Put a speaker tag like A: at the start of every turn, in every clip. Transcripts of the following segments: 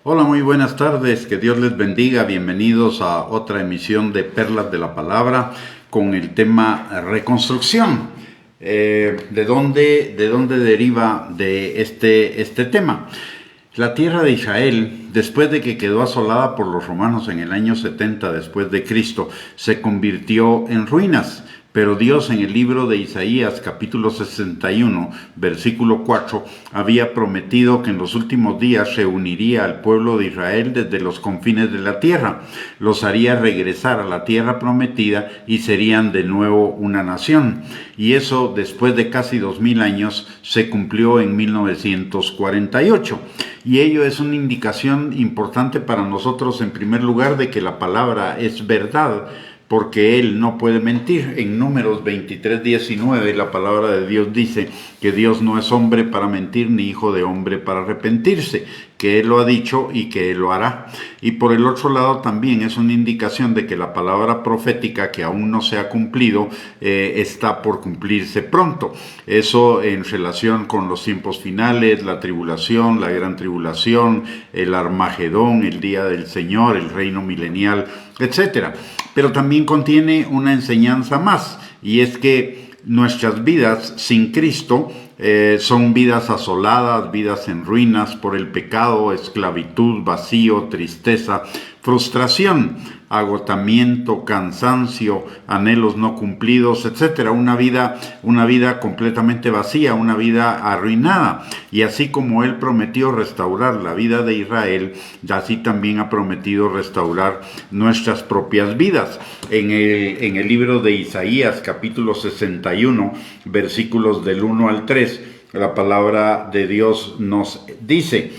A: Hola, muy buenas tardes, que Dios les bendiga, bienvenidos a otra emisión de Perlas de la Palabra con el tema reconstrucción. ¿De dónde deriva de este tema? La tierra de Israel, después de que quedó asolada por los romanos en el año 70 después de Cristo, se convirtió en ruinas. Pero Dios en el libro de Isaías capítulo 61, versículo 4, había prometido que en los últimos días reuniría al pueblo de Israel desde los confines de la tierra, los haría regresar a la tierra prometida y serían de nuevo una nación. Y eso, después de casi 2000 años, se cumplió en 1948. Y ello es una indicación importante para nosotros, en primer lugar, de que la palabra es verdad, porque Él no puede mentir. En Números 23:19 la palabra de Dios dice que Dios no es hombre para mentir, ni hijo de hombre para arrepentirse, que Él lo ha dicho y que Él lo hará. Y por el otro lado también es una indicación de que la palabra profética, que aún no se ha cumplido, está por cumplirse pronto. Eso en relación con los tiempos finales, la tribulación, la gran tribulación, el Armagedón, el día del Señor, el reino milenial, etcétera. Pero también contiene una enseñanza más, y es que nuestras vidas sin Cristo son vidas asoladas, vidas en ruinas por el pecado, esclavitud, vacío, tristeza, frustración, agotamiento, cansancio, anhelos no cumplidos, etcétera. Una vida completamente vacía, una vida arruinada. Y así como Él prometió restaurar la vida de Israel, así también ha prometido restaurar nuestras propias vidas. En el libro de Isaías, capítulo 61, versículos del 1 al 3, la palabra de Dios nos dice: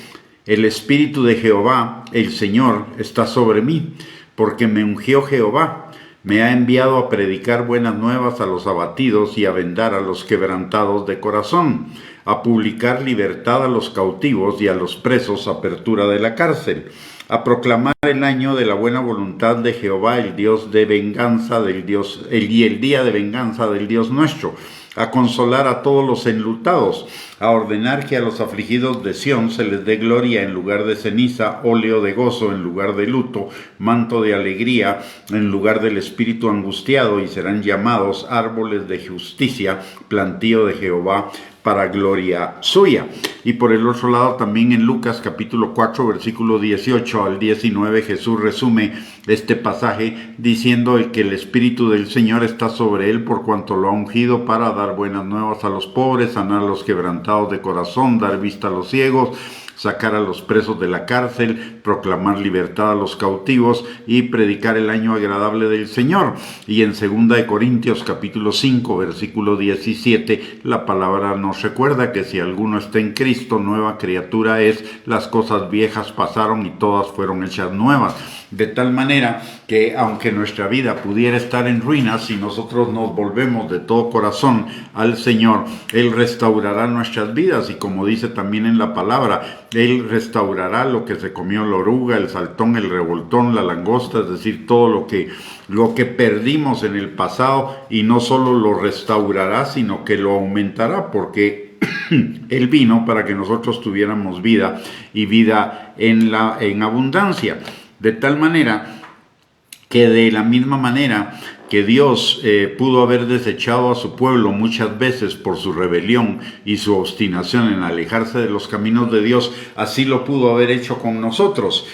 A: el Espíritu de Jehová, el Señor, está sobre mí, porque me ungió Jehová, me ha enviado a predicar buenas nuevas a los abatidos y a vendar a los quebrantados de corazón, a publicar libertad a los cautivos y a los presos apertura de la cárcel, a proclamar el año de la buena voluntad de Jehová, el Dios de venganza del Dios, y el día de venganza del Dios nuestro, a consolar a todos los enlutados, a ordenar que a los afligidos de Sión se les dé gloria en lugar de ceniza, óleo de gozo en lugar de luto, manto de alegría en lugar del espíritu angustiado, y serán llamados árboles de justicia, plantío de Jehová, para gloria suya. Y por el otro lado también en Lucas capítulo 4 versículo 18 al 19 Jesús resume este pasaje diciendo que el Espíritu del Señor está sobre él por cuanto lo ha ungido para dar buenas nuevas a los pobres, sanar a los quebrantados de corazón, dar vista a los ciegos, sacar a los presos de la cárcel, proclamar libertad a los cautivos y predicar el año agradable del Señor. Y en 2 Corintios capítulo 5 versículo 17 la palabra nos recuerda que si alguno está en Cristo, nueva criatura es, las cosas viejas pasaron y todas fueron hechas nuevas. De tal manera que aunque nuestra vida pudiera estar en ruinas, si nosotros nos volvemos de todo corazón al Señor, Él restaurará nuestras vidas. Y como dice también en la palabra, Él restaurará lo que se comió la oruga, el saltón, el revoltón, la langosta, es decir, todo lo que perdimos en el pasado, y no solo lo restaurará, sino que lo aumentará, porque Él vino para que nosotros tuviéramos vida y vida en abundancia. De tal manera que de la misma manera que Dios pudo haber desechado a su pueblo muchas veces por su rebelión y su obstinación en alejarse de los caminos de Dios, así lo pudo haber hecho con nosotros.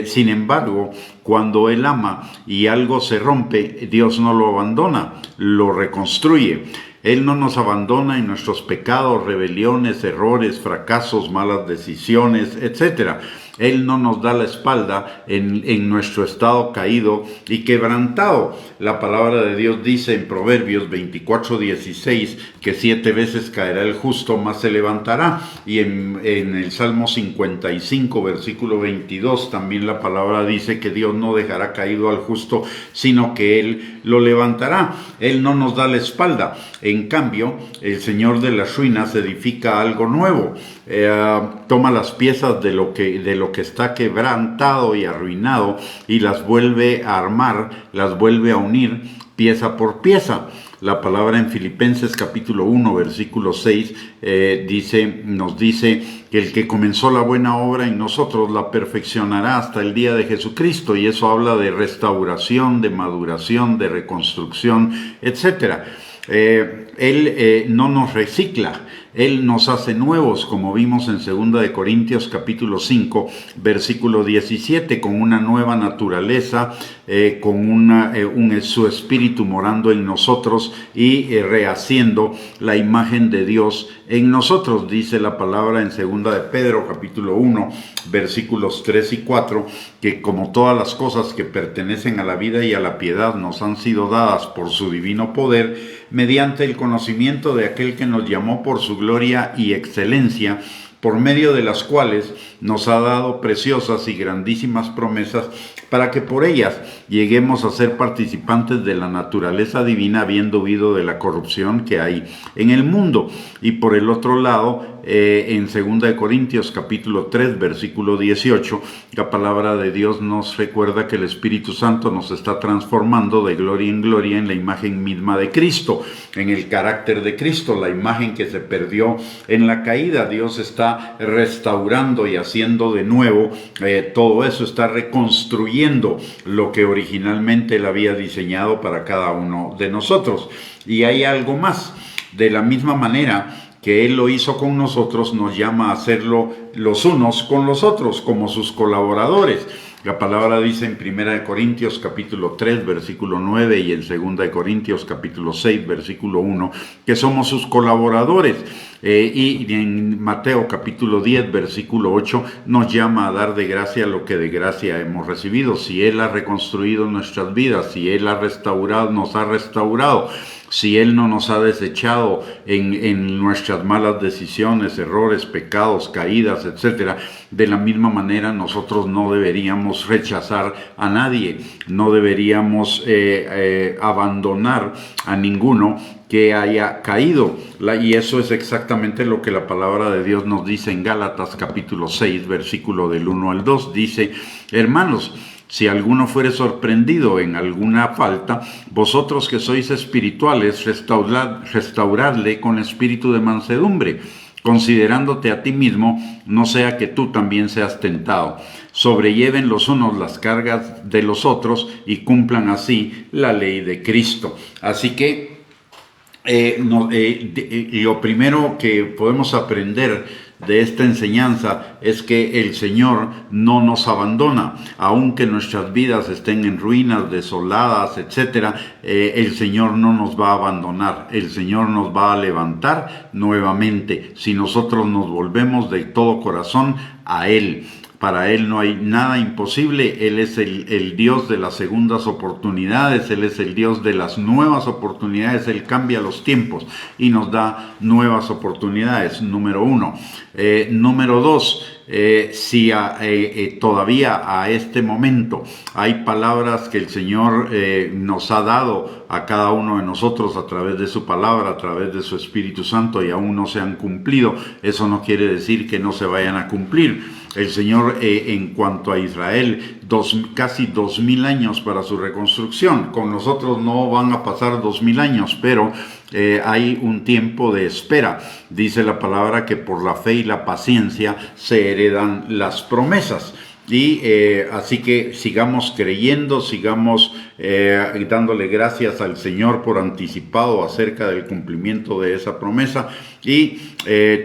A: Sin embargo, cuando Él ama y algo se rompe, Dios no lo abandona, lo reconstruye. Él no nos abandona en nuestros pecados, rebeliones, errores, fracasos, malas decisiones, etc. Él no nos da la espalda en nuestro estado caído y quebrantado. La palabra de Dios dice en Proverbios 24:16 que 7 veces caerá el justo, mas se levantará. Y en el Salmo 55, versículo 22, también la palabra dice que Dios no dejará caído al justo, sino que Él lo levantará. Él no nos da la espalda. En cambio, el Señor de las ruinas edifica algo nuevo. Toma las piezas de lo que está quebrantado y arruinado y las vuelve a armar, las vuelve a unir pieza por pieza. La palabra en Filipenses capítulo 1, versículo 6, nos dice que el que comenzó la buena obra en nosotros la perfeccionará hasta el día de Jesucristo, y eso habla de restauración, de maduración, de reconstrucción, etcétera. Él no nos recicla, Él nos hace nuevos, como vimos en 2 Corintios capítulo 5, versículo 17, con una nueva naturaleza, con su espíritu morando en nosotros y rehaciendo la imagen de Dios en nosotros. Dice la palabra en 2 de Pedro capítulo 1, versículos 3 y 4, que como todas las cosas que pertenecen a la vida y a la piedad nos han sido dadas por su divino poder, mediante el conocimiento de aquel que nos llamó por su gloria y excelencia, por medio de las cuales nos ha dado preciosas y grandísimas promesas, para que por ellas lleguemos a ser participantes de la naturaleza divina, habiendo huido de la corrupción que hay en el mundo. Y por el otro lado, en 2 Corintios capítulo 3, versículo 18, la palabra de Dios nos recuerda que el Espíritu Santo nos está transformando de gloria en gloria en la imagen misma de Cristo, en el carácter de Cristo, la imagen que se perdió en la caída. Dios está restaurando y haciendo de nuevo todo eso, está reconstruyendo lo que originalmente Él había diseñado para cada uno de nosotros. Y hay algo más. De la misma manera que Él lo hizo con nosotros, nos llama a hacerlo los unos con los otros, como sus colaboradores. La palabra dice en 1 Corintios capítulo 3, versículo 9, y en 2 Corintios capítulo 6, versículo 1, que somos sus colaboradores. Y en Mateo capítulo 10, versículo 8, nos llama a dar de gracia lo que de gracia hemos recibido. Si Él ha reconstruido nuestras vidas, si Él ha restaurado, nos ha restaurado, si Él no nos ha desechado en nuestras malas decisiones, errores, pecados, caídas, etc., de la misma manera nosotros no deberíamos rechazar a nadie, no deberíamos abandonar a ninguno que haya caído. Y eso es exactamente lo que la palabra de Dios nos dice en Gálatas capítulo 6, versículo del 1 al 2. Dice: hermanos, si alguno fuere sorprendido en alguna falta, vosotros que sois espirituales, restauradle con espíritu de mansedumbre, considerándote a ti mismo, no sea que tú también seas tentado. Sobrelleven los unos las cargas de los otros y cumplan así la ley de Cristo. Así que lo primero que podemos aprender de esta enseñanza es que el Señor no nos abandona, aunque nuestras vidas estén en ruinas, desoladas, etcétera. El Señor no nos va a abandonar, el Señor nos va a levantar nuevamente si nosotros nos volvemos de todo corazón a Él. Para Él no hay nada imposible. Él es el Dios de las segundas oportunidades, Él es el Dios de las nuevas oportunidades. Él cambia los tiempos y nos da nuevas oportunidades, número uno. Número dos, si todavía a este momento hay palabras que el Señor nos ha dado a cada uno de nosotros a través de su palabra, a través de su Espíritu Santo, y aún no se han cumplido, eso no quiere decir que no se vayan a cumplir. El Señor, en cuanto a Israel, casi 2000 años para su reconstrucción. Con nosotros no van a pasar 2000 años, pero hay un tiempo de espera. Dice la palabra que por la fe y la paciencia se heredan las promesas. Y así que sigamos creyendo, sigamos dándole gracias al Señor por anticipado acerca del cumplimiento de esa promesa, y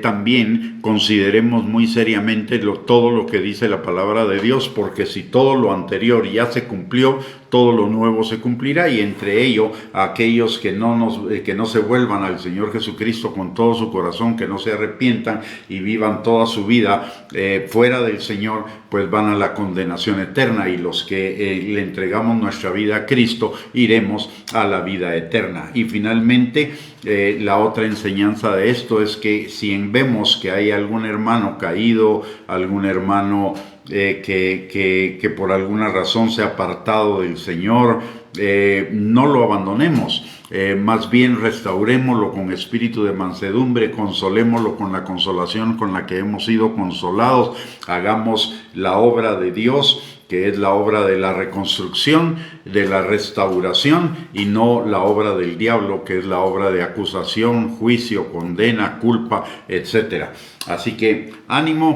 A: también consideremos muy seriamente todo lo que dice la palabra de Dios, porque si todo lo anterior ya se cumplió, todo lo nuevo se cumplirá, y entre ello aquellos que no se vuelvan al Señor Jesucristo con todo su corazón, que no se arrepientan y vivan toda su vida fuera del Señor, pues van a la condenación eterna, y los que le entregamos nuestra vida a Cristo iremos a la vida eterna. Y finalmente, la otra enseñanza de esto es que si vemos que hay algún hermano caído, algún hermano que por alguna razón se ha apartado del Señor, no lo abandonemos. Más bien restaurémoslo con espíritu de mansedumbre, consolémoslo con la consolación con la que hemos sido consolados, hagamos la obra de Dios que es la obra de la reconstrucción, de la restauración, y no la obra del diablo, que es la obra de acusación, juicio, condena, culpa, etc. Así que ánimo,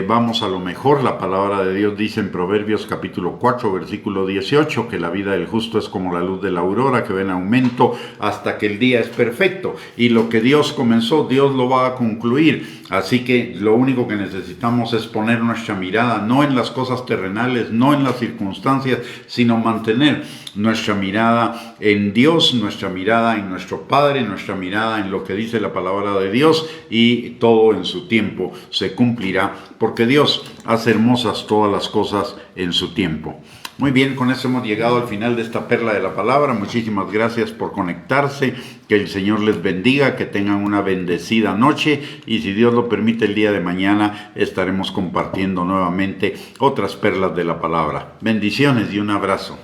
A: vamos a lo mejor. La palabra de Dios dice en Proverbios capítulo 4, versículo 18, que la vida del justo es como la luz de la aurora, que va en aumento hasta que el día es perfecto. Y lo que Dios comenzó, Dios lo va a concluir. Así que lo único que necesitamos es poner nuestra mirada no en las cosas terrenales, no en las circunstancias, sino mantener nuestra mirada en Dios, nuestra mirada en nuestro Padre, nuestra mirada en lo que dice la palabra de Dios, y todo en su tiempo se cumplirá, porque Dios hace hermosas todas las cosas en su tiempo. Muy bien, con eso hemos llegado al final de esta perla de la palabra. Muchísimas gracias por conectarse, que el Señor les bendiga, que tengan una bendecida noche, y si Dios lo permite, el día de mañana estaremos compartiendo nuevamente otras perlas de la palabra. Bendiciones y un abrazo.